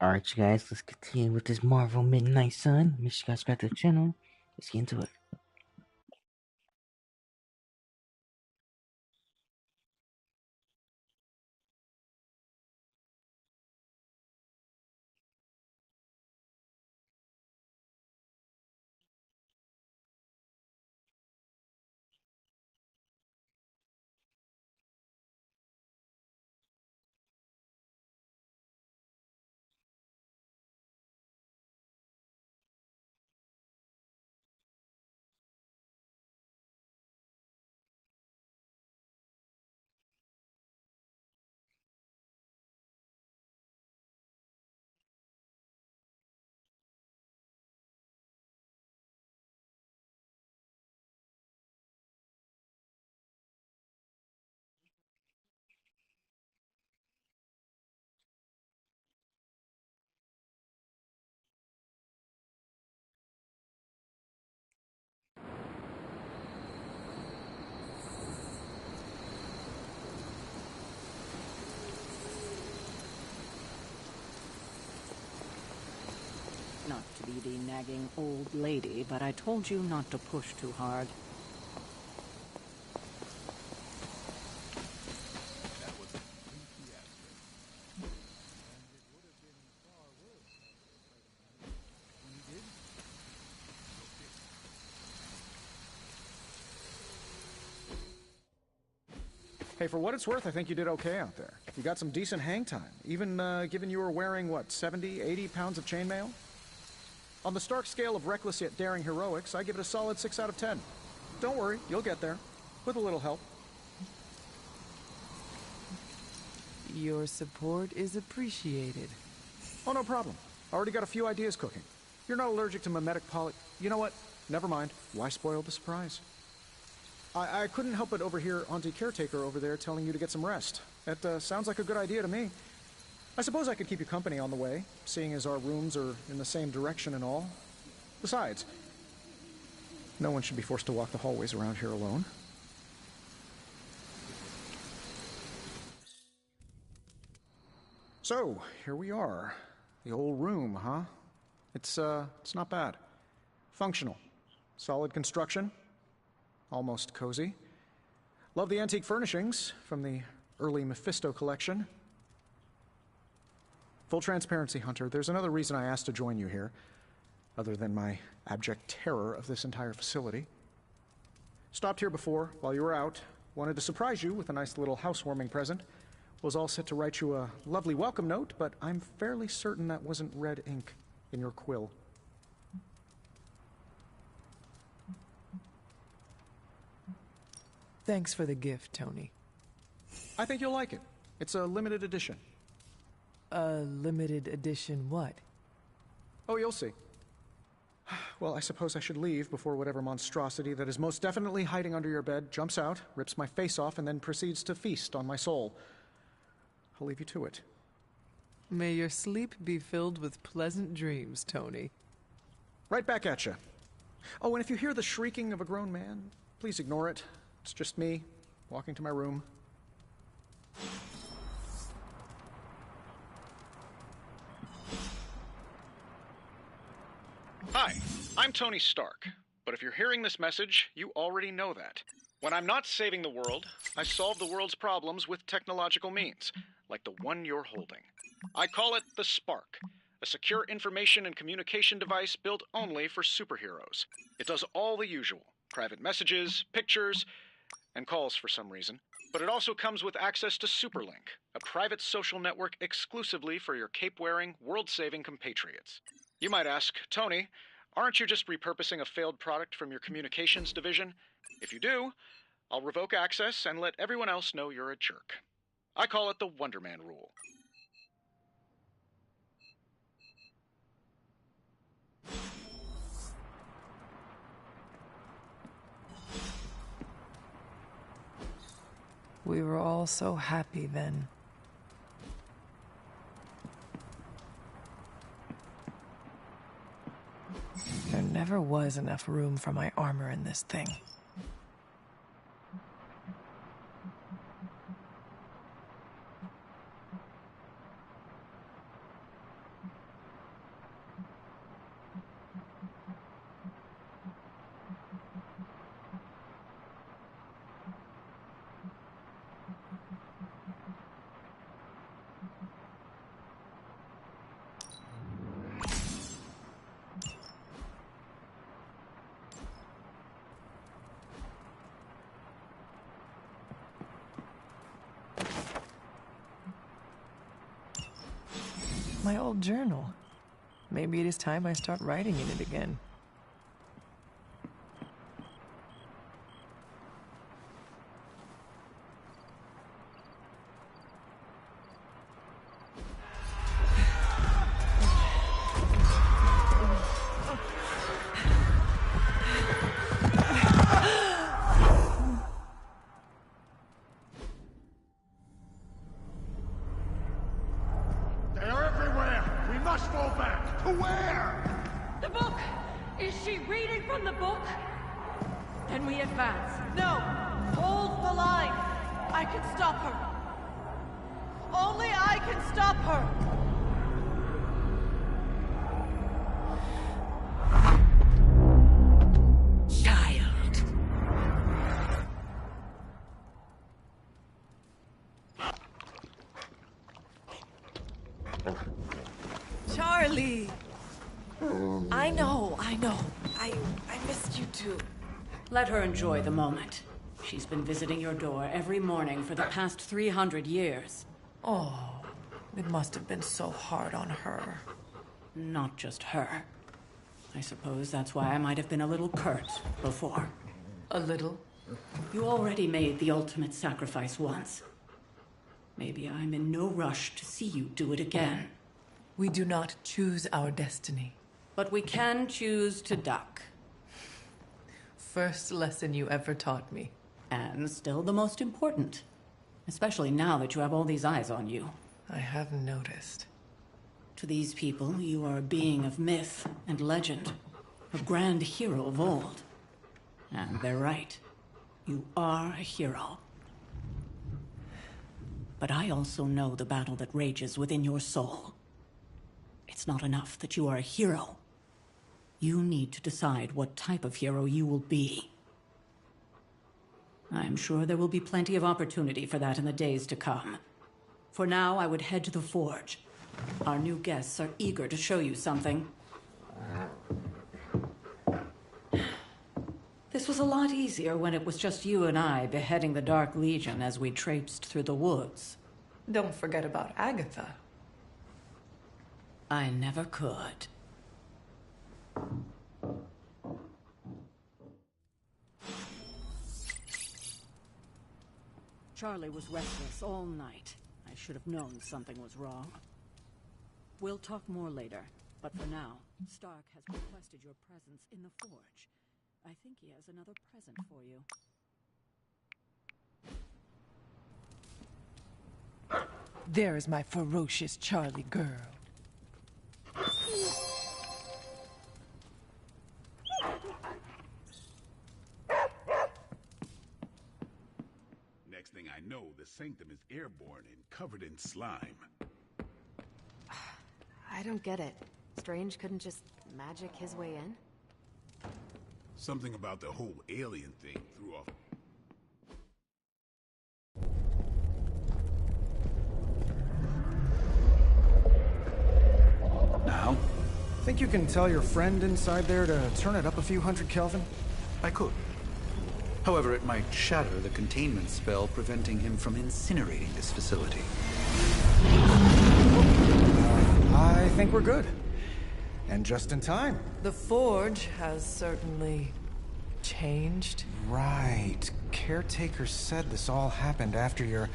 Alright, you guys, let's continue with this Marvel Midnight Sun. Make sure you guys subscribe to the channel. Let's get into it. Not to be the nagging old lady, but I told you not to push too hard. Hey, for what it's worth, I think you did okay out there. You got some decent hang time, even given you were wearing, what, 70, 80 pounds of chainmail? On the Stark scale of reckless yet daring heroics, I give it a solid 6 out of 10. Don't worry, you'll get there. With a little help. Your support is appreciated. Oh, no problem. Already got a few ideas cooking. You're not allergic to mimetic poly... You know what? Never mind. Why spoil the surprise? I couldn't help but overhear Auntie Caretaker over there telling you to get some rest. That sounds like a good idea to me. I suppose I could keep you company on the way, seeing as our rooms are in the same direction and all. Besides, no one should be forced to walk the hallways around here alone. So, here we are. The old room, huh? It's not bad. Functional. Solid construction. Almost cozy. Love the antique furnishings from the early Mephisto collection. Full transparency, Hunter, there's another reason I asked to join you here, other than my abject terror of this entire facility. Stopped here before, while you were out, wanted to surprise you with a nice little housewarming present. Was all set to write you a lovely welcome note, but I'm fairly certain that wasn't red ink in your quill. Thanks for the gift, Tony. I think you'll like it. It's a limited edition. A limited edition what? Oh, you'll see. Well, I suppose I should leave before whatever monstrosity that is most definitely hiding under your bed jumps out, rips my face off, and then proceeds to feast on my soul. I'll leave you to it. May your sleep be filled with pleasant dreams, Tony. Right back at you. Oh, and if you hear the shrieking of a grown man, please ignore it. It's just me, walking to my room. Hi, I'm Tony Stark, but if you're hearing this message, you already know that. When I'm not saving the world, I solve the world's problems with technological means, like the one you're holding. I call it the Spark, a secure information and communication device built only for superheroes. It does all the usual, private messages, pictures, and calls for some reason. But it also comes with access to Superlink, a private social network exclusively for your cape-wearing, world-saving compatriots. You might ask, Tony, aren't you just repurposing a failed product from your communications division? If you do, I'll revoke access and let everyone else know you're a jerk. I call it the Wonder Man rule. We were all so happy then. There never was enough room for my armor in this thing. My old journal. Maybe it is time I start writing in it again. They are everywhere! We must fall back! To where? The book! Is she reading from the book? Then we advance. No! Hold the line! I can stop her. Only I can stop her! Child! Charlie! I know. I missed you too. Let her enjoy the moment. She's been visiting your door every morning for the past 300 years. Oh, it must have been so hard on her. Not just her. I suppose that's why I might have been a little curt before. A little? You already made the ultimate sacrifice once. Maybe I'm in no rush to see you do it again. We do not choose our destiny. But we can choose to duck. First lesson you ever taught me. And still the most important. Especially now that you have all these eyes on you. I have noticed. To these people, you are a being of myth and legend. A grand hero of old. And they're right. You are a hero. But I also know the battle that rages within your soul. It's not enough that you are a hero. You need to decide what type of hero you will be. I'm sure there will be plenty of opportunity for that in the days to come. For now, I would head to the forge. Our new guests are eager to show you something. This was a lot easier when it was just you and I beheading the Dark Legion as we traipsed through the woods. Don't forget about Agatha. I never could. Charlie was restless all night. I should have known something was wrong. We'll talk more later, but for now, Stark has requested your presence in the forge. I think he has another present for you. There is my ferocious Charlie girl. Next thing I know, the Sanctum is airborne and covered in slime. I don't get it. Strange couldn't just magic his way in? Something about the whole alien thing threw off. Now? Think you can tell your friend inside there to turn it up a few hundred Kelvin? I could. However, it might shatter the containment spell preventing him from incinerating this facility. I think we're good. And just in time. The forge has certainly changed. Right. Caretaker said this all happened after your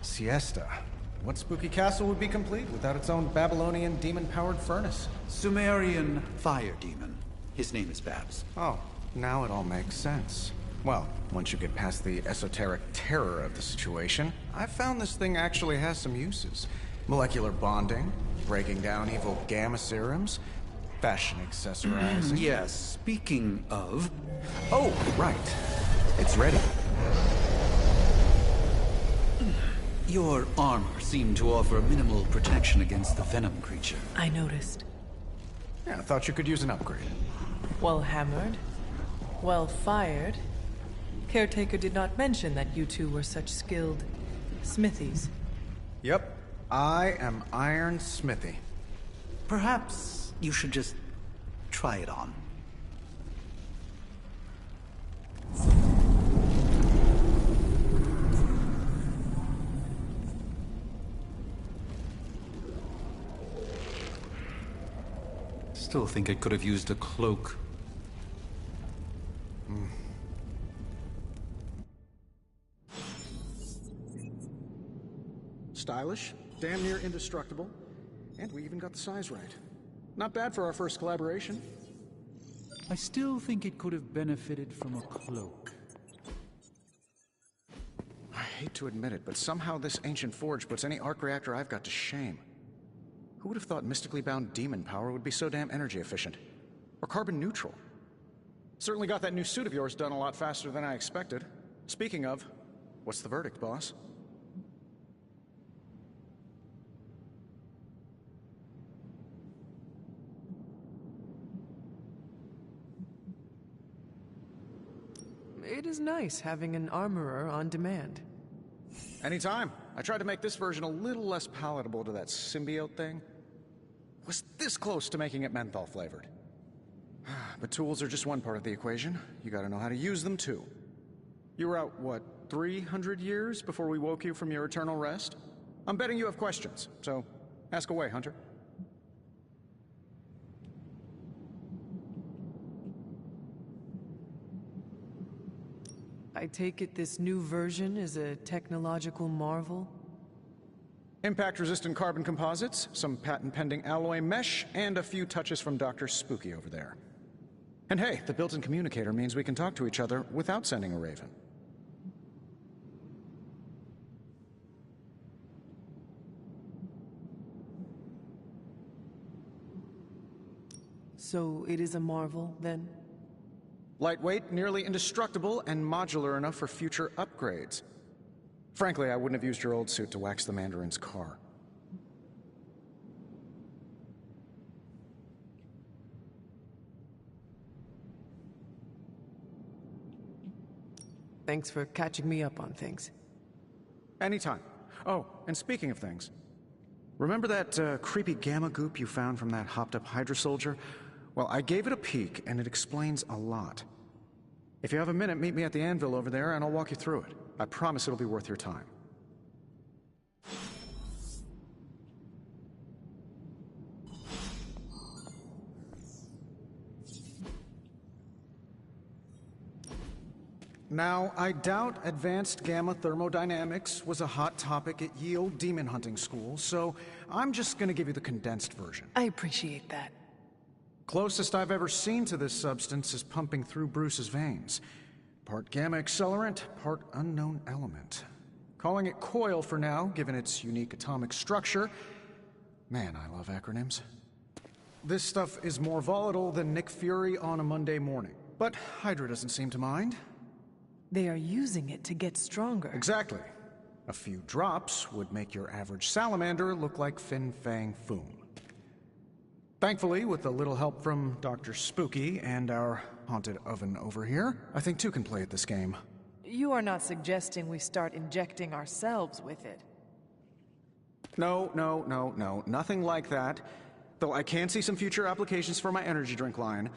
siesta. What spooky castle would be complete without its own Babylonian demon-powered furnace? Sumerian fire demon. His name is Babs. Oh, now it all makes sense. Well, once you get past the esoteric terror of the situation, I've found this thing actually has some uses. Molecular bonding, breaking down evil gamma serums, fashion accessorizing. Yes, speaking of... Oh, right. It's ready. Your armor seemed to offer minimal protection against the venom creature. I noticed. Yeah, I thought you could use an upgrade. Well hammered. Well fired. Caretaker did not mention that you two were such skilled smithies. Yep. I am Iron Smithy. Perhaps you should just try it on. still think it could have used a cloak. Stylish, damn near indestructible, and we even got the size right. Not bad for our first collaboration. I still think it could have benefited from a cloak. I hate to admit it, but somehow this ancient forge puts any arc reactor I've got to shame. Who would have thought mystically bound demon power would be so damn energy efficient? Or carbon neutral? Certainly got that new suit of yours done a lot faster than I expected. Speaking of, what's the verdict, boss? It is nice having an armorer on demand. Anytime. I tried to make this version a little less palatable to that symbiote thing. Was this close to making it menthol flavored. But tools are just one part of the equation. You gotta know how to use them too. You were out, what, 300 years before we woke you from your eternal rest? I'm betting you have questions, so ask away, Hunter. I take it this new version is a technological marvel? Impact-resistant carbon composites, some patent-pending alloy mesh, and a few touches from Dr. Spooky over there. And hey, the built-in communicator means we can talk to each other without sending a raven. So it is a marvel, then? Lightweight, nearly indestructible, and modular enough for future upgrades. Frankly, I wouldn't have used your old suit to wax the Mandarin's car. Thanks for catching me up on things. Anytime. Oh, and speaking of things, remember that creepy gamma goop you found from that hopped-up Hydra soldier? Well, I gave it a peek, and it explains a lot. If you have a minute, meet me at the anvil over there, and I'll walk you through it. I promise it'll be worth your time. now, I doubt advanced gamma thermodynamics was a hot topic at ye olde demon hunting school, so I'm just gonna give you the condensed version. I appreciate that. Closest I've ever seen to this substance is pumping through Bruce's veins. Part gamma accelerant, part unknown element. Calling it coil for now, given its unique atomic structure. Man, I love acronyms. This stuff is more volatile than Nick Fury on a Monday morning. But Hydra doesn't seem to mind. They are using it to get stronger. Exactly. A few drops would make your average salamander look like Fin Fang Foom. Thankfully, with a little help from Dr. Spooky and our haunted oven over here, I think two can play at this game. You are not suggesting we start injecting ourselves with it? No, nothing like that. Though I can see some future applications for my energy drink line.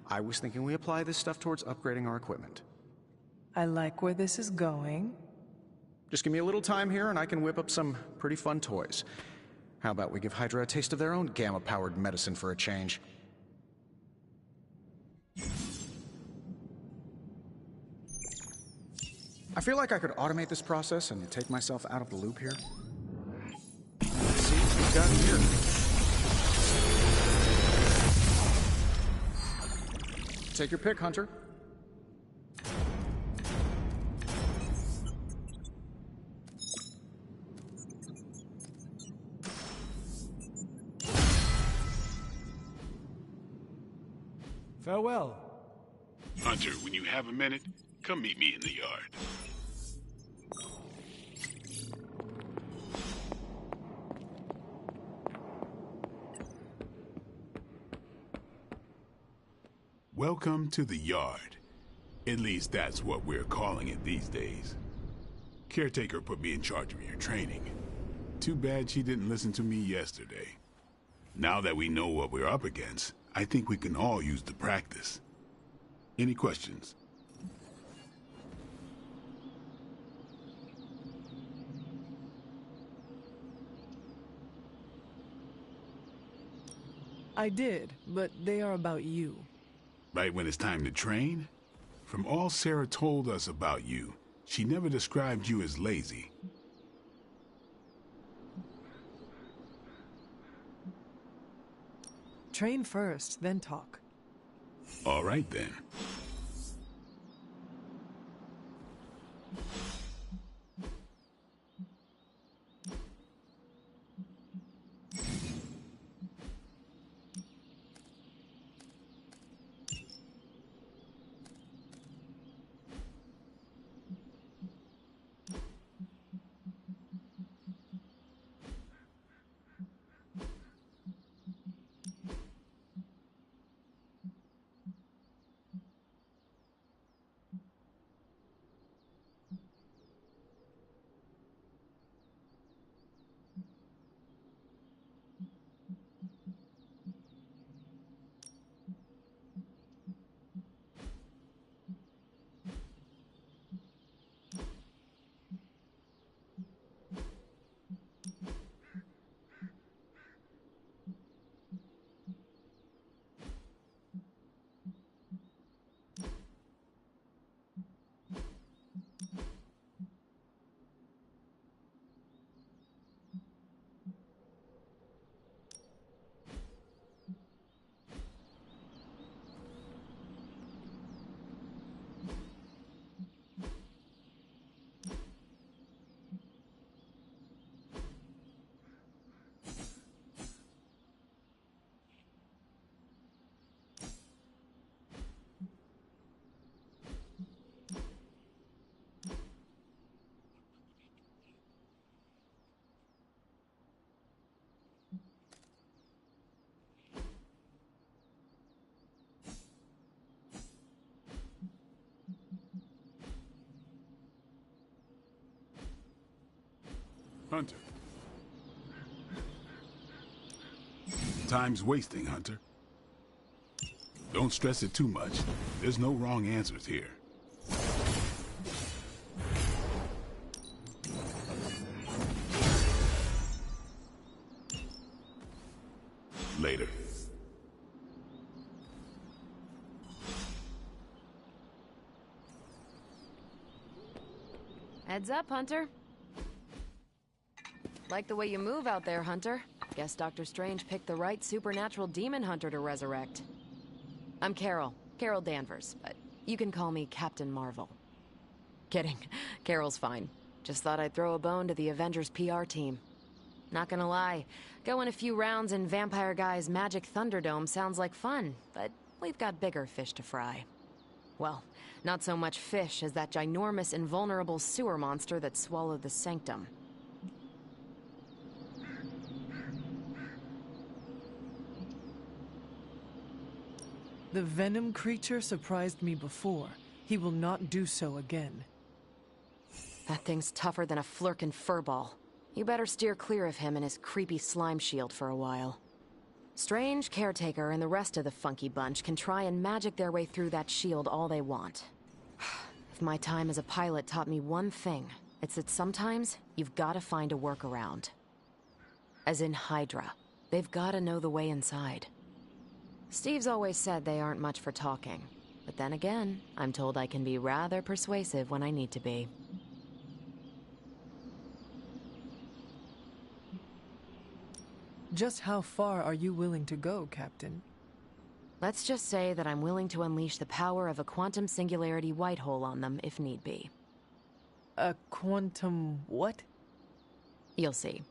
I was thinking we apply this stuff towards upgrading our equipment. I like where this is going. Just give me a little time here and I can whip up some pretty fun toys. How about we give Hydra a taste of their own gamma-powered medicine for a change? I feel like I could automate this process and take myself out of the loop here. Let's see what we've got here. Take your pick, Hunter. Farewell. Hunter, when you have a minute, come meet me in the yard. Welcome to the yard. At least that's what we're calling it these days. Caretaker put me in charge of your training. Too bad she didn't listen to me yesterday. Now that we know what we're up against, I think we can all use the practice. Any questions? I did, but they are about you. Right when it's time to train? From all Sarah told us about you, she never described you as lazy. Train first, then talk. All right, then. Hunter. Time's wasting, Hunter. Don't stress it too much. There's no wrong answers here. Later. Heads up, Hunter. Like the way you move out there, Hunter. Guess Dr. Strange picked the right supernatural demon hunter to resurrect. I'm Carol Danvers, but you can call me Captain Marvel. Kidding, Carol's fine. Just thought I'd throw a bone to the Avengers PR team. Not gonna lie, going a few rounds in Vampire Guy's Magic Thunderdome sounds like fun, but we've got bigger fish to fry. Well, not so much fish as that ginormous invulnerable sewer monster that swallowed the Sanctum. The Venom creature surprised me before. He will not do so again. That thing's tougher than a Flurkin furball. You better steer clear of him and his creepy slime shield for a while. Strange, Caretaker, and the rest of the funky bunch can try and magic their way through that shield all they want. If my time as a pilot taught me one thing, it's that sometimes you've gotta find a workaround. As in Hydra. They've gotta know the way inside. Steve's always said they aren't much for talking. But then again, I'm told I can be rather persuasive when I need to be. Just how far are you willing to go, Captain? Let's just say that I'm willing to unleash the power of a quantum singularity white hole on them if need be. A quantum what? You'll see.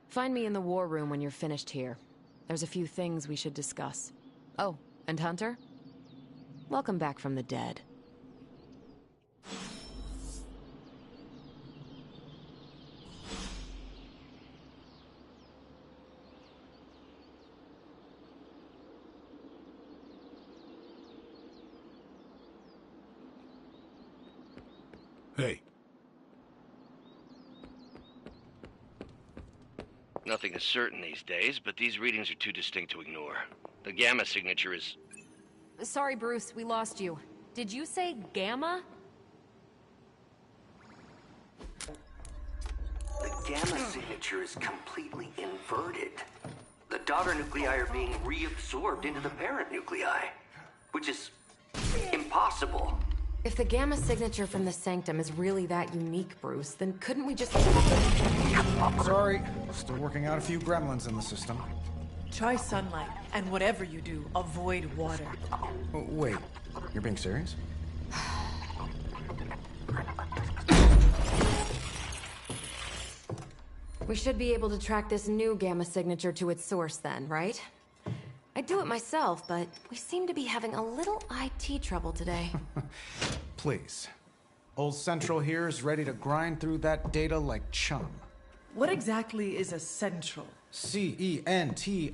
Find me in the war room when you're finished here. There's a few things we should discuss. Oh, and Hunter? Welcome back from the dead. Hey. Nothing is certain these days, but these readings are too distinct to ignore. The Gamma signature is... Sorry, Bruce, we lost you. Did you say Gamma? The Gamma signature is completely inverted. The daughter nuclei are being reabsorbed into the parent nuclei, which is impossible. If the gamma signature from the Sanctum is really that unique, Bruce, then couldn't we just... Sorry, still working out a few gremlins in the system. Try sunlight, and whatever you do, avoid water. Oh, wait, you're being serious? We should be able to track this new gamma signature to its source then, right? I'd do it myself, but we seem to be having a little IT trouble today. Please. Old Central here is ready to grind through that data like chum. What exactly is a central? CENTRAL.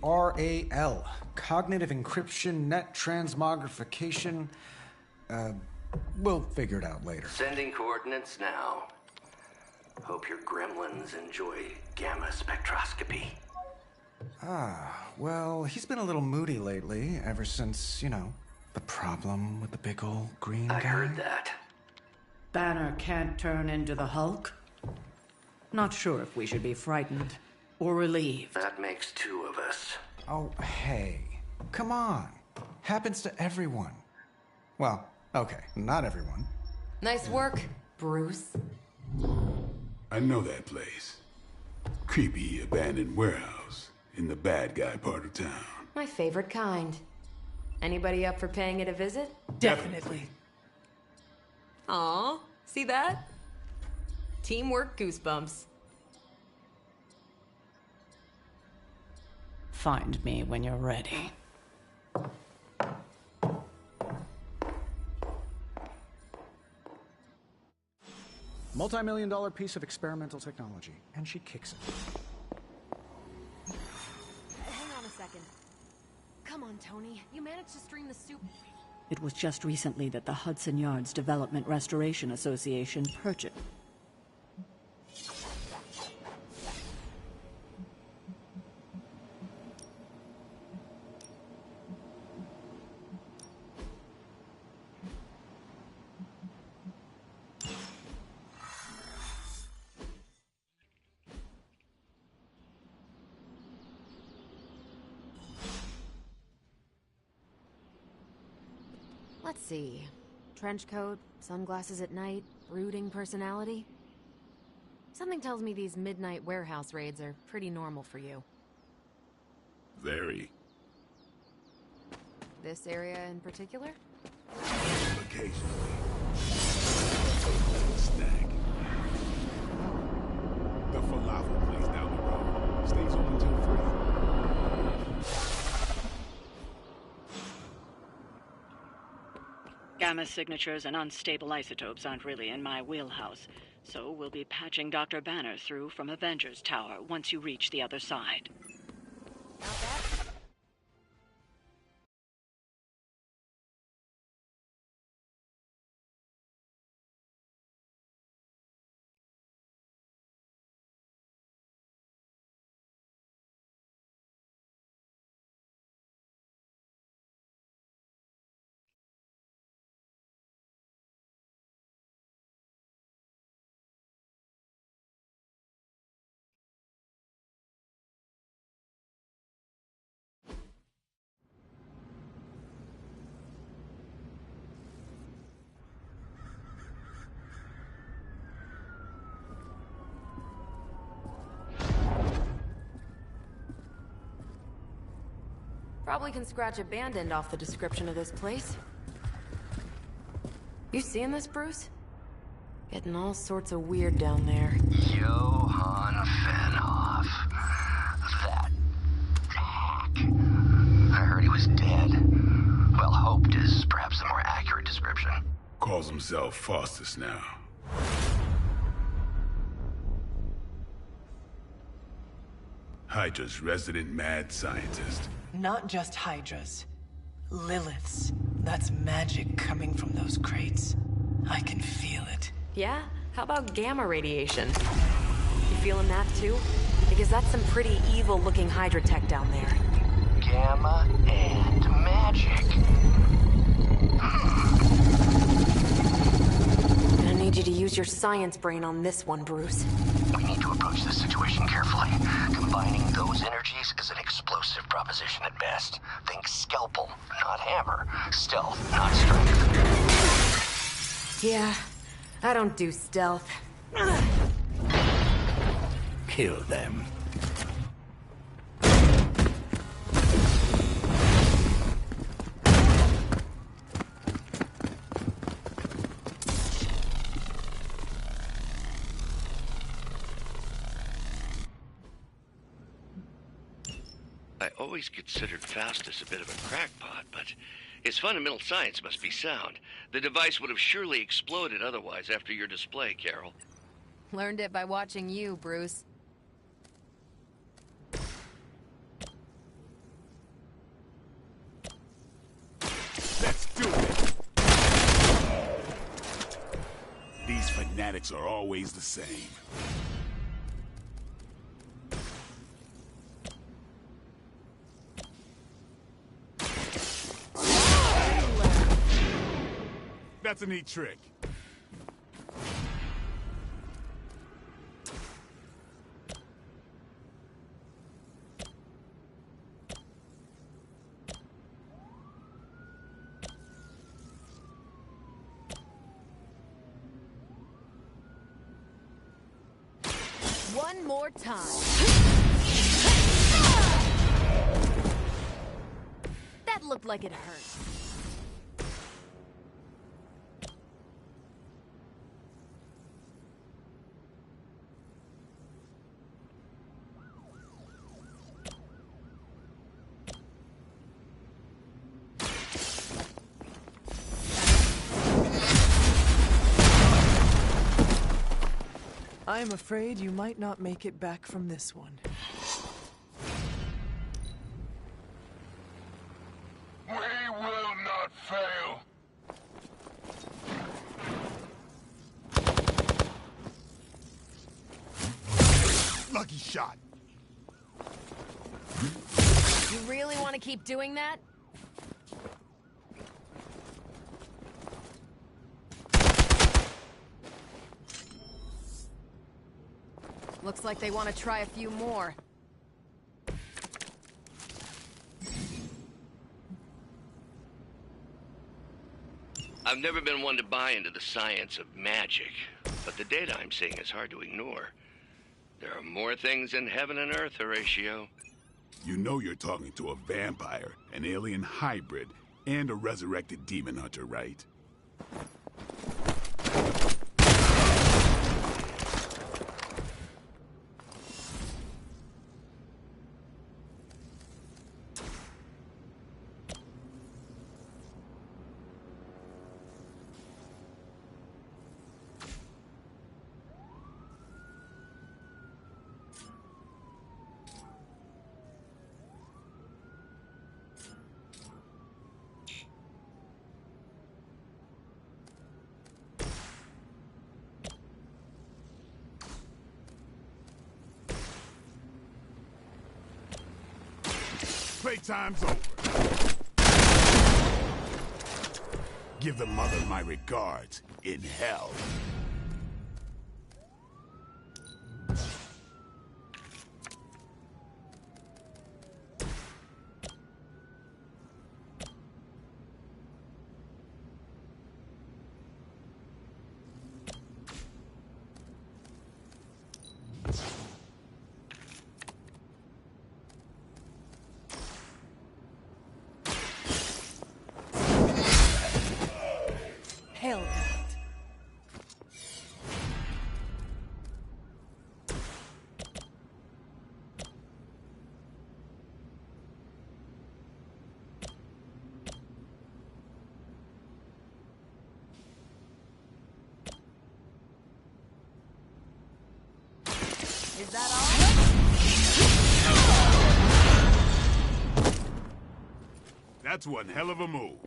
Cognitive encryption, net transmogrification. We'll figure it out later. Sending coordinates now. Hope your gremlins enjoy gamma spectroscopy. Well, he's been a little moody lately, ever since, the problem with the big old green guy. I heard that. Banner can't turn into the Hulk? Not sure if we should be frightened or relieved. That makes two of us. Oh, hey. Come on. Happens to everyone. Well, okay, not everyone. Nice work, Bruce. I know that place. Creepy abandoned warehouse in the bad guy part of town. My favorite kind. Anybody up for paying it a visit? Definitely. Aw, see that? Teamwork goosebumps. Find me when you're ready. Multi-million-dollar piece of experimental technology, and she kicks it. Hang on a second. Come on, Tony. You managed to stream the soup. It was just recently that the Hudson Yards Development Restoration Association purchased. Let's see. Trench coat, sunglasses at night, brooding personality. Something tells me these midnight warehouse raids are pretty normal for you. Very. This area in particular? Occasionally. Snack. The falafel place down the road stays open till 3. Gamma signatures and unstable isotopes aren't really in my wheelhouse, so we'll be patching Dr. Banner through from Avengers Tower once you reach the other side. Not bad. Probably can scratch abandoned off the description of this place. You seeing this, Bruce? Getting all sorts of weird down there. Johann Fenhoff. That hack. I heard he was dead. Well, hoped is perhaps a more accurate description. Calls himself Faustus now. Hydra's resident mad scientist. Not just Hydras. Liliths. That's magic coming from those crates. I can feel it. Yeah? How about gamma radiation? You feeling that too? Because that's some pretty evil-looking Hydra tech down there. Gamma and magic. Gonna need you to use your science brain on this one, Bruce. We need to to approach this situation carefully. Combining those energies is an explosive proposition at best. Think scalpel, not hammer. Stealth, not strength. Yeah, I don't do stealth. Kill them. I always considered Faustus a bit of a crackpot, but his fundamental science must be sound. The device would have surely exploded otherwise after your display, Carol. Learned it by watching you, Bruce. Let's do it! These fanatics are always the same. That's a neat trick. One more time. That looked like it hurt. I'm afraid you might not make it back from this one. We will not fail. Lucky shot. You really want to keep doing that? Looks like they want to try a few more. I've never been one to buy into the science of magic, but the data I'm seeing is hard to ignore. There are more things in heaven and earth, Horatio. You know you're talking to a vampire, an alien hybrid, and a resurrected demon hunter, right? Playtime's over. Give the mother my regards in hell. Hell not. Is that all? That's one hell of a move.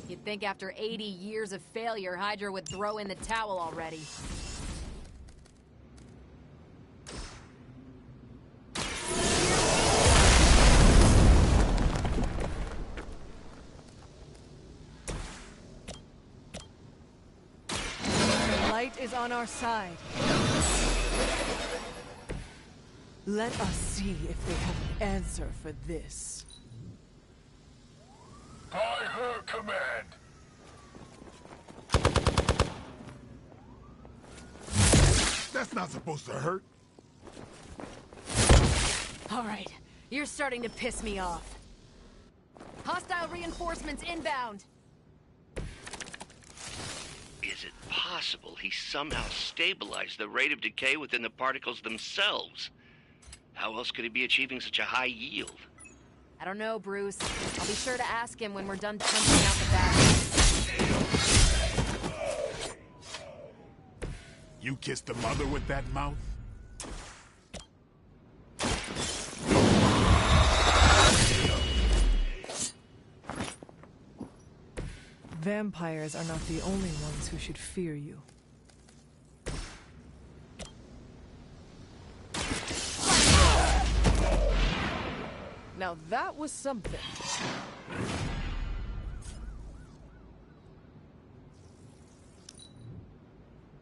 You'd think after 80 years of failure, Hydra would throw in the towel already. The light is on our side. Let us see if they have an answer for this. By her command. That's not supposed to hurt. All right, you're starting to piss me off. Hostile reinforcements inbound. Is it possible he somehow stabilized the rate of decay within the particles themselves? How else could he be achieving such a high yield? I don't know, Bruce. I'll be sure to ask him when we're done punching out the back. You kissed the mother with that mouth? Vampires are not the only ones who should fear you. Now that was something.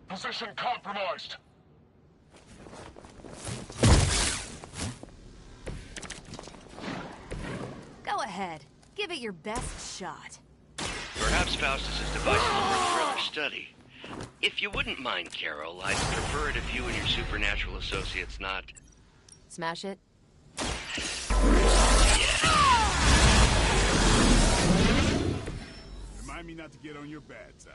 Position compromised. Go ahead. Give it your best shot. Perhaps Faustus's device is worth further study. If you wouldn't mind, Carol, I'd prefer it if you and your supernatural associates not... Smash it? Remind me not to get on your bad side.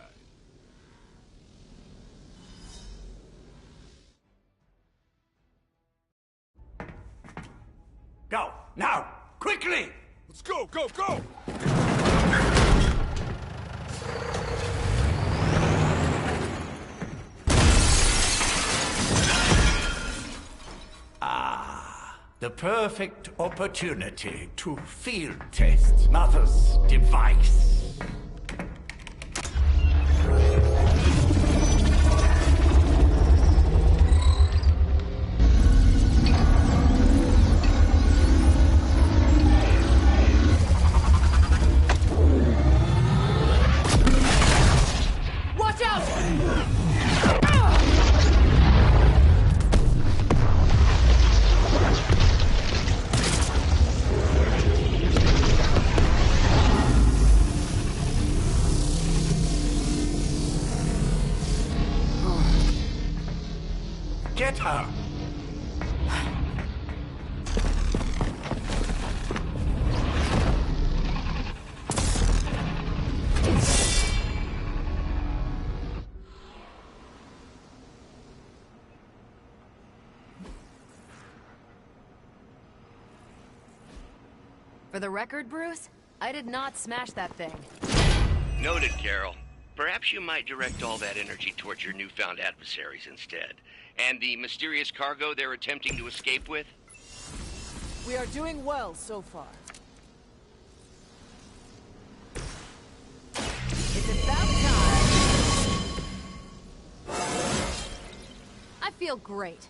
Go! Now! Quickly! Let's go, go, go! The perfect opportunity to field test Mother's device. Watch out! Get her! For the record, Bruce, I did not smash that thing. Noted, Carol. Perhaps you might direct all that energy towards your newfound adversaries instead. And the mysterious cargo they're attempting to escape with? We are doing well so far. It's about time. I feel great.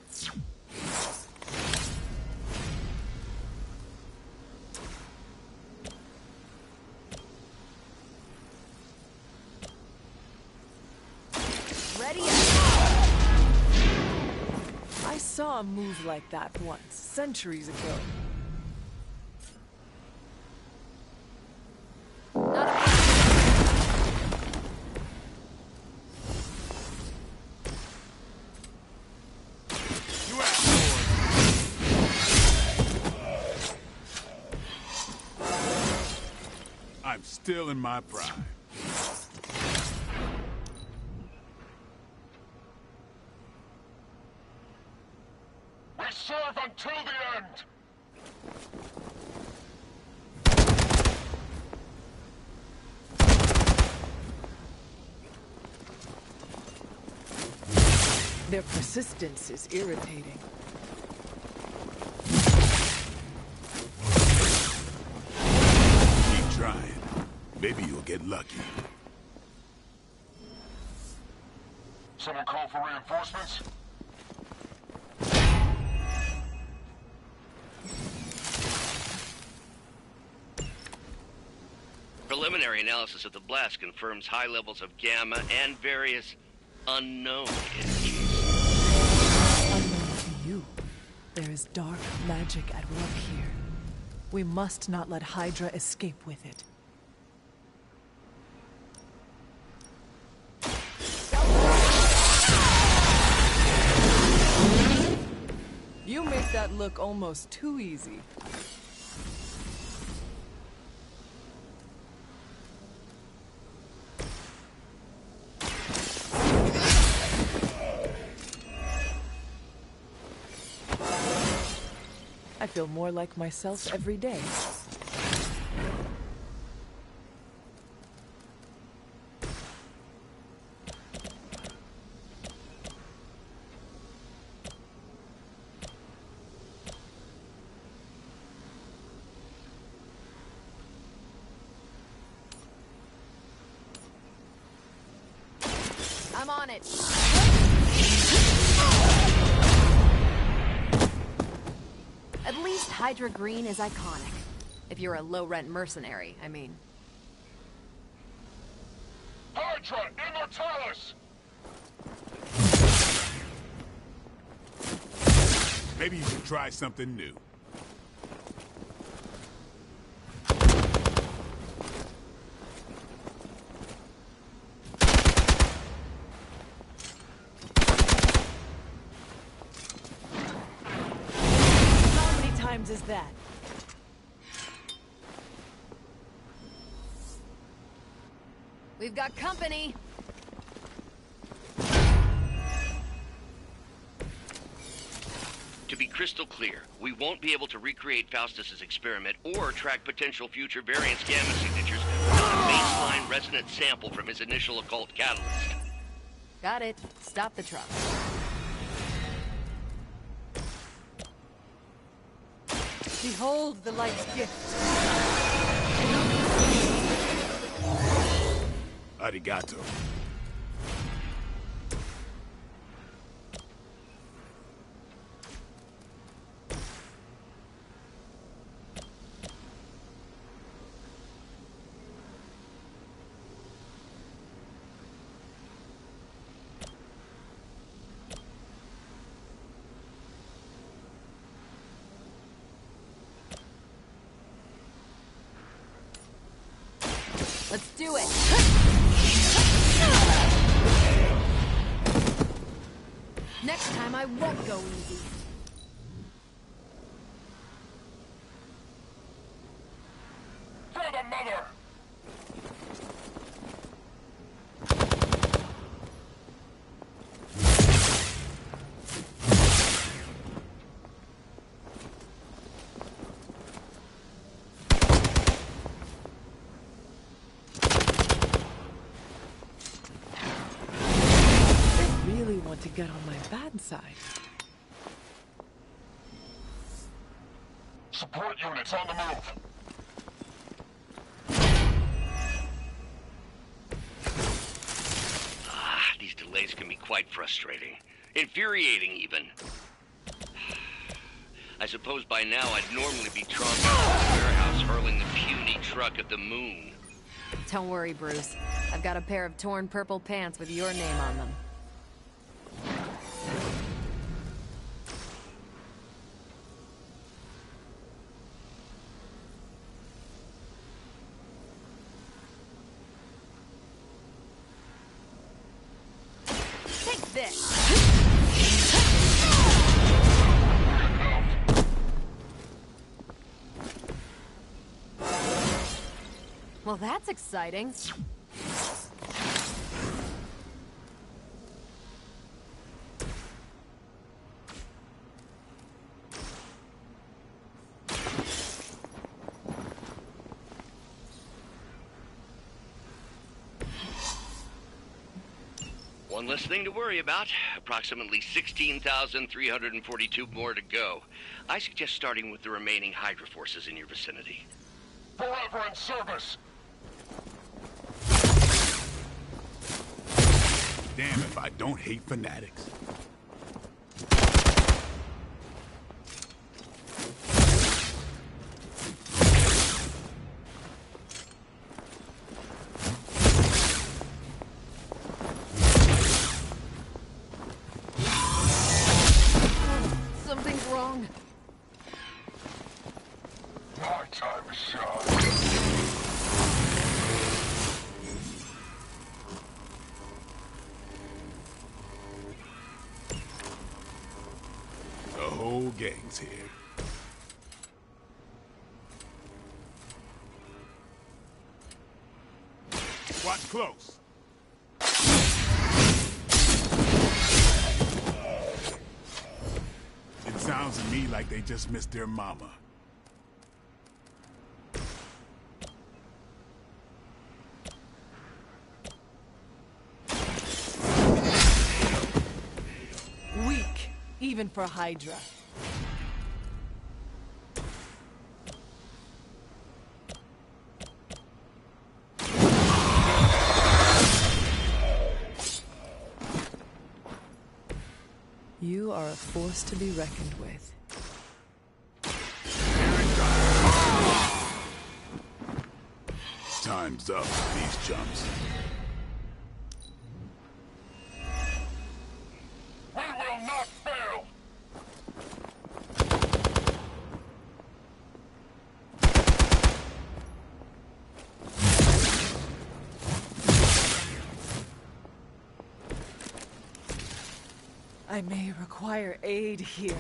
Ready up. I saw a move like that once, centuries ago. I'm still in my prime. We serve until the end! Their persistence is irritating. Keep trying. Maybe you'll get lucky. Someone call for reinforcements? Preliminary analysis of the blast confirms high levels of gamma and various unknown energies. you. There is dark magic at work here. We must not let Hydra escape with it. You make that look almost too easy. I feel more like myself every day. I'm on it. At least Hydra Green is iconic. If you're a low-rent mercenary, I mean. Hydra Immortalis! Maybe you should try something new. Is that? We've got company. To be crystal clear, we won't be able to recreate Faustus's experiment or track potential future variance gamma signatures without a baseline resonant sample from his initial occult catalyst. Got it. Stop the truck. Behold the light's gift. Arigato. Let's do it! Next time I won't go easy. For the mother! Want to get on my bad side. Support units on the move. These delays can be quite frustrating. Infuriating, even. I suppose by now I'd normally be tromping out of the warehouse hurling the puny truck at the moon. Don't worry, Bruce. I've got a pair of torn purple pants with your name on them. Well, that's exciting. One less thing to worry about. Approximately 16,342 more to go. I suggest starting with the remaining Hydra forces in your vicinity. Forever in service! Damn if I don't hate fanatics. whole gangs here. Watch close. It sounds to me like they just missed their mama. Weak, even for Hydra. You are a force to be reckoned with. Time's up for these chumps. We will not fail! I may require aid here.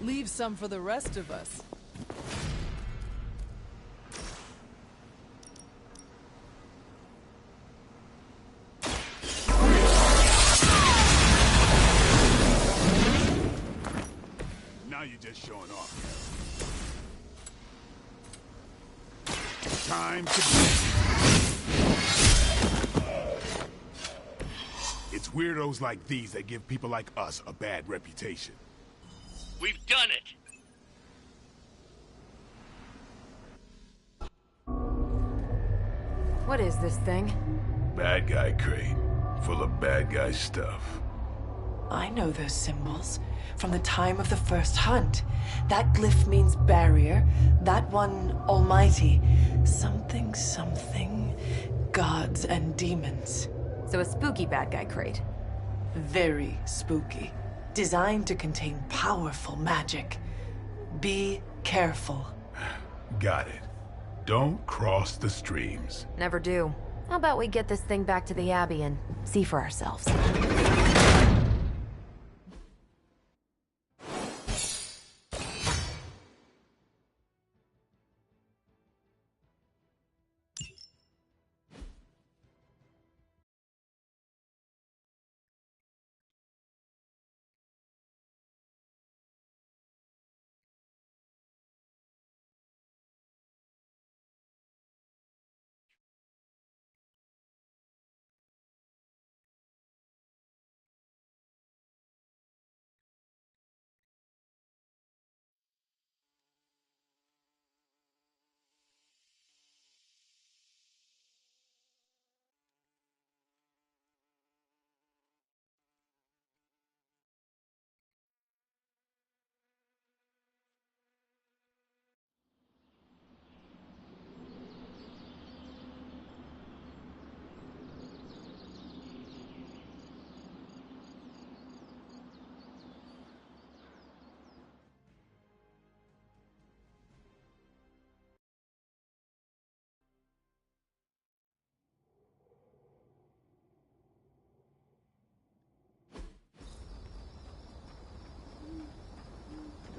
Leave some for the rest of us. Now you're just showing off. Time to It's weirdos like these that give people like us a bad reputation. We've done it! What is this thing? Bad guy crate, full of bad guy stuff. I know those symbols from the time of the first hunt. That glyph means barrier, that one almighty. Something, something, gods and demons. So a spooky bad guy crate. Very spooky. Designed to contain powerful magic. Be careful. Got it. Don't cross the streams. Never do. How about we get this thing back to the Abbey and see for ourselves?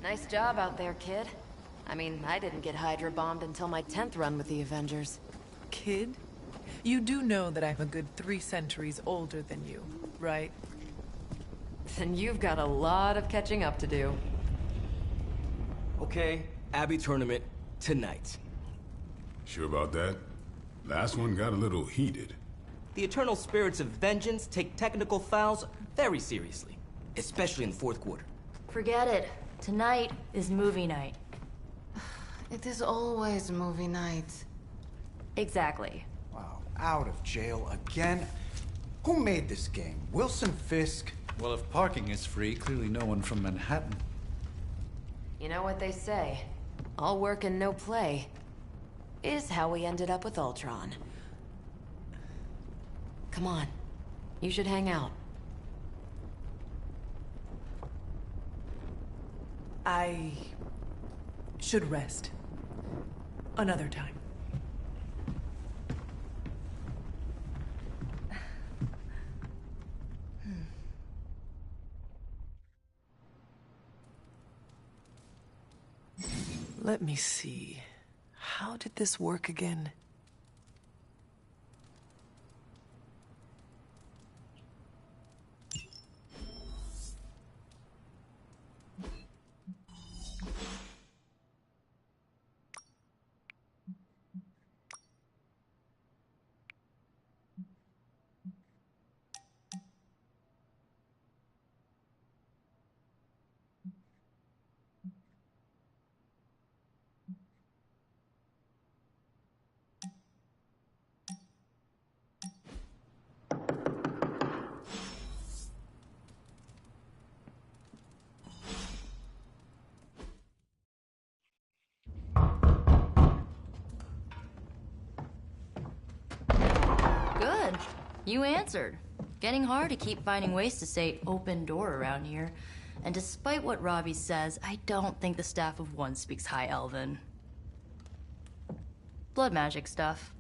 Nice job out there, kid. I mean, I didn't get Hydra bombed until my 10th run with the Avengers. Kid? You do know that I'm a good 3 centuries older than you, right? Then you've got a lot of catching up to do. Okay, Abbey tournament tonight. Sure about that? Last one got a little heated. The Eternal Spirits of Vengeance take technical fouls very seriously, especially in the fourth quarter. Forget it. Tonight is movie night. It is always movie night. Exactly. Wow, out of jail again? Who made this game? Wilson Fisk? Well, if parking is free, clearly no one from Manhattan. You know what they say? All work and no play is how we ended up with Ultron. Come on. You should hang out. I should rest. Another time. Let me see. How did this work again? Good. You answered. Getting hard to keep finding ways to say open door around here. And despite what Robbie says, I don't think the staff of One speaks High Elven. Blood magic stuff.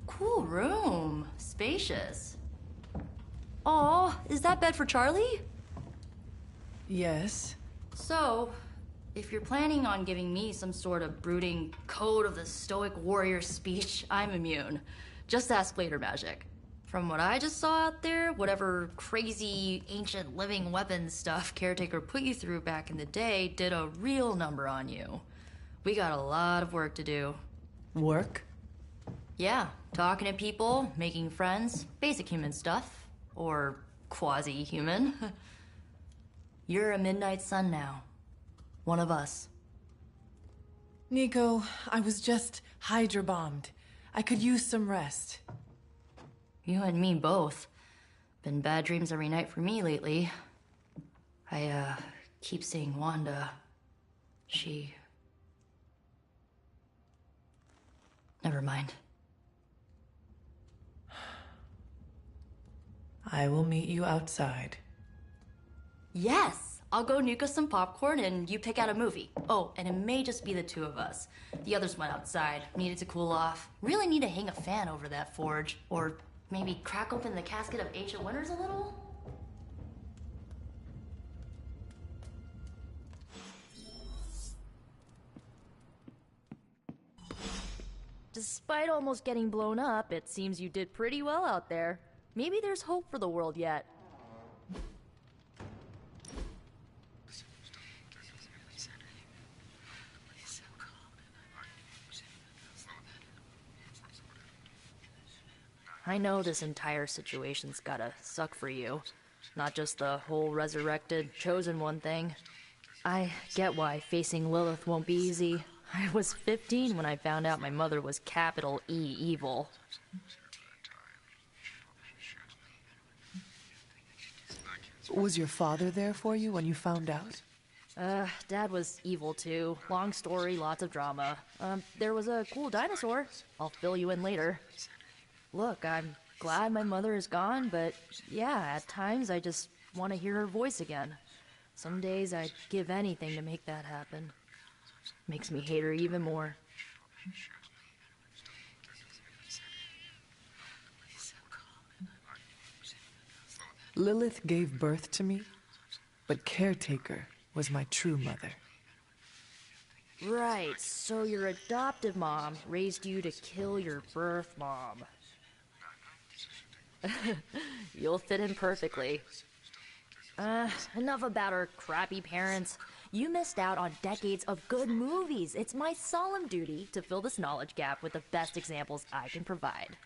Cool room. Spacious. Aw, is that bed for Charlie? Yes. So, if you're planning on giving me some sort of brooding code of the stoic warrior speech, I'm immune. Just ask later, Magic. From what I just saw out there, whatever crazy ancient living weapons stuff Caretaker put you through back in the day did a real number on you. We got a lot of work to do. Work? Yeah, talking to people, making friends, basic human stuff. Or quasi-human. You're a Midnight Sun now. One of us. Nico, I was just Hydra bombed. I could use some rest. You and me both. Been bad dreams every night for me lately. I, keep seeing Wanda. She... Never mind. I will meet you outside. Yes! I'll go nuke us some popcorn and you pick out a movie. Oh, and it may just be the two of us. The others went outside, needed to cool off. Really need to hang a fan over that forge. Or maybe crack open the casket of Ancient Winters a little? Despite almost getting blown up, it seems you did pretty well out there. Maybe there's hope for the world yet. I know this entire situation's gotta suck for you. Not just the whole resurrected, chosen one thing. I get why facing Lilith won't be easy. I was 15 when I found out my mother was capital E evil. Was your father there for you when you found out? Dad was evil too. Long story, lots of drama. There was a cool dinosaur. I'll fill you in later. Look, I'm glad my mother is gone, but yeah, at times I just want to hear her voice again. Some days I'd give anything to make that happen. Makes me hate her even more. Lilith gave birth to me, but Caretaker was my true mother. Right, so your adoptive mom raised you to kill your birth mom. You'll fit in perfectly. Enough about her crappy parents. You missed out on decades of good movies. It's my solemn duty to fill this knowledge gap with the best examples I can provide.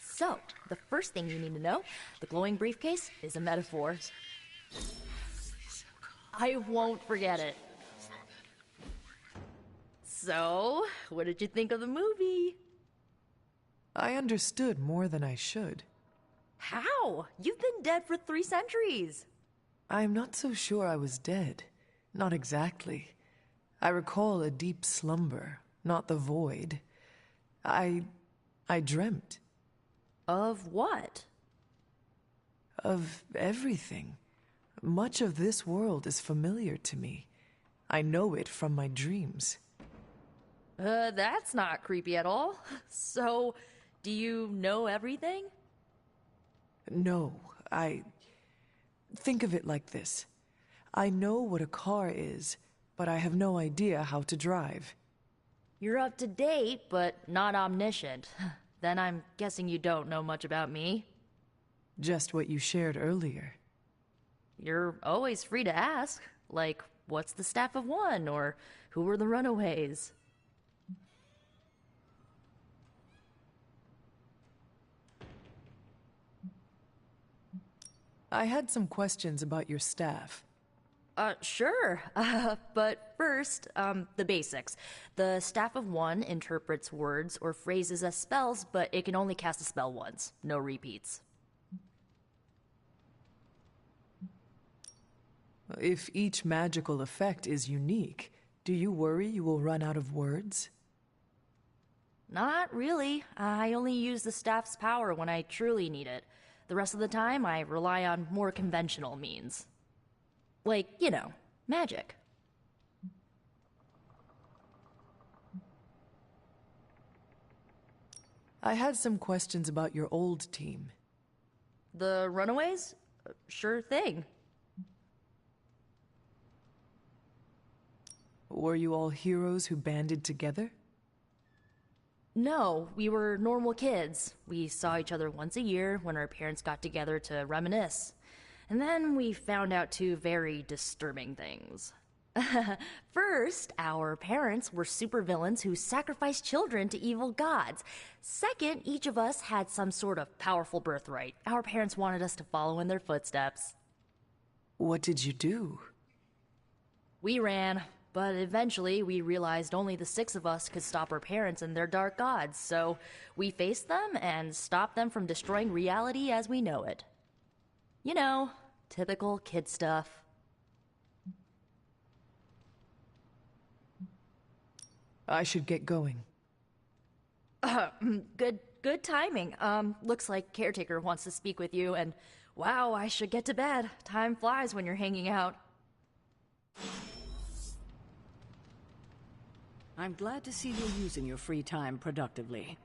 So, the first thing you need to know, the glowing briefcase is a metaphor. I won't forget it. So, what did you think of the movie? I understood more than I should. How? You've been dead for 3 centuries. I'm not so sure I was dead. Not exactly. I recall a deep slumber, not the void. I dreamt. Of what? Of everything. Much of this world is familiar to me. I know it from my dreams. That's not creepy at all. So, do you know everything? No, Think of it like this. I know what a car is, but I have no idea how to drive. You're up to date, but not omniscient. Then I'm guessing you don't know much about me. Just what you shared earlier. You're always free to ask, like, what's the Staff of One, or who were the Runaways? I had some questions about your staff. Sure. But first, the basics. The Staff of One interprets words or phrases as spells, but it can only cast a spell once. No repeats. If each magical effect is unique, do you worry you will run out of words? Not really. I only use the staff's power when I truly need it. The rest of the time, I rely on more conventional means. Like, you know, magic. I had some questions about your old team. The Runaways? Sure thing. Were you all heroes who banded together? No, we were normal kids. We saw each other once a year when our parents got together to reminisce. And then we found out two very disturbing things. First, our parents were supervillains who sacrificed children to evil gods. Second, each of us had some sort of powerful birthright. Our parents wanted us to follow in their footsteps. What did you do? We ran, but eventually we realized only the 6 of us could stop our parents and their dark gods, so we faced them and stopped them from destroying reality as we know it. You know, typical kid stuff. I should get going. Good timing. Looks like Caretaker wants to speak with you, and wow, I should get to bed. Time flies when you're hanging out. I'm glad to see you're using your free time productively.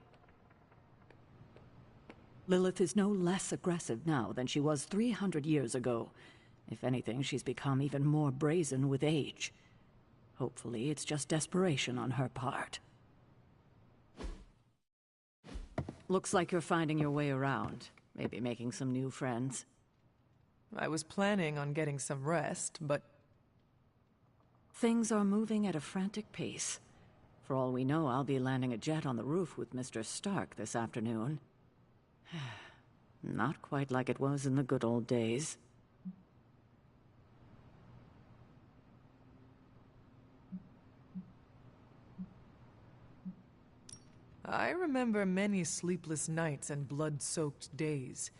Lilith is no less aggressive now than she was 300 years ago. If anything, she's become even more brazen with age. Hopefully, it's just desperation on her part. Looks like you're finding your way around. Maybe making some new friends. I was planning on getting some rest, but... Things are moving at a frantic pace. For all we know, I'll be landing a jet on the roof with Mr. Stark this afternoon. Not quite like it was in the good old days. I remember many sleepless nights and blood-soaked days.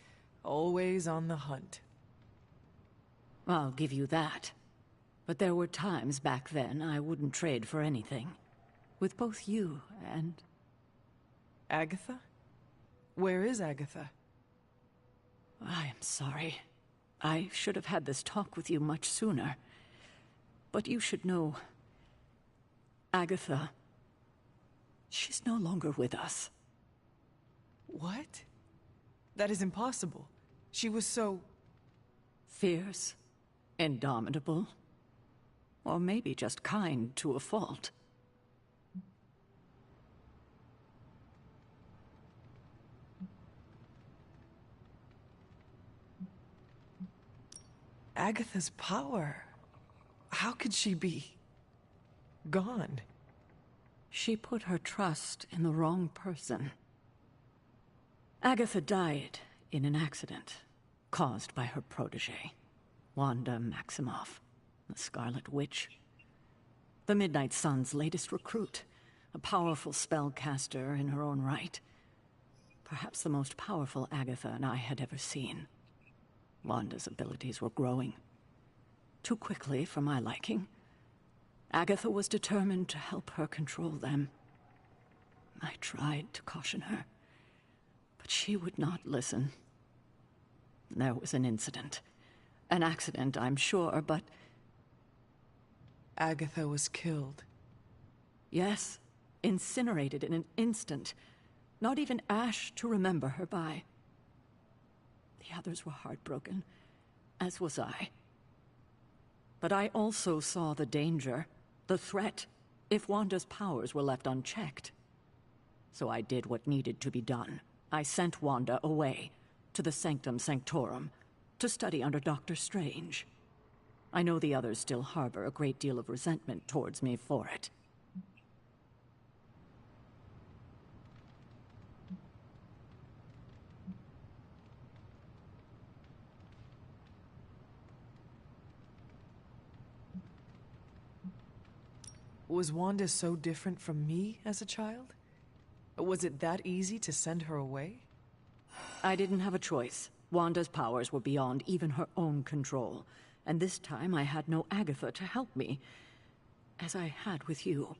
Always on the hunt. I'll give you that. But there were times back then I wouldn't trade for anything. With both you and... Agatha? Where is Agatha? I am sorry. I should have had this talk with you much sooner. But you should know... Agatha... She's no longer with us. What? That is impossible. She was so... fierce, indomitable, or maybe just kind to a fault. Agatha's power. How could she be... gone? She put her trust in the wrong person. Agatha died in an accident caused by her protege, Wanda Maximoff, the Scarlet Witch. The Midnight Sun's latest recruit, a powerful spellcaster in her own right. Perhaps the most powerful Agatha and I had ever seen. Wanda's abilities were growing. Too quickly for my liking. Agatha was determined to help her control them. I tried to caution her, but she would not listen. There was an incident. An accident, I'm sure, but... Agatha was killed. Yes, incinerated in an instant. Not even ash to remember her by. The others were heartbroken, as was I. But I also saw the danger, the threat, if Wanda's powers were left unchecked. So I did what needed to be done. I sent Wanda away, to the Sanctum Sanctorum, to study under Doctor Strange. I know the others still harbor a great deal of resentment towards me for it. Was Wanda so different from me as a child? Was it that easy to send her away? I didn't have a choice. Wanda's powers were beyond even her own control, and this time I had no Agatha to help me, as I had with you.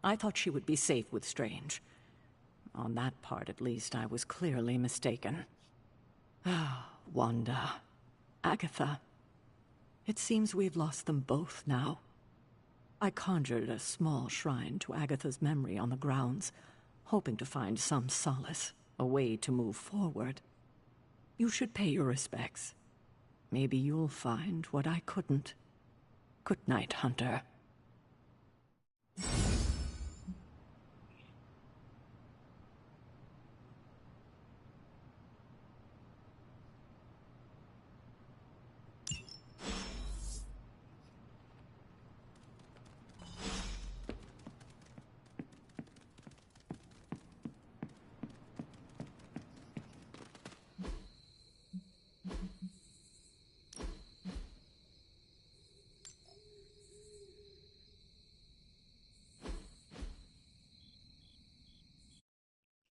I thought she would be safe with Strange. On that part, at least, I was clearly mistaken. Ah, Wanda. Agatha. It seems we've lost them both now. I conjured a small shrine to Agatha's memory on the grounds, hoping to find some solace, a way to move forward. You should pay your respects. Maybe you'll find what I couldn't. Good night, Hunter.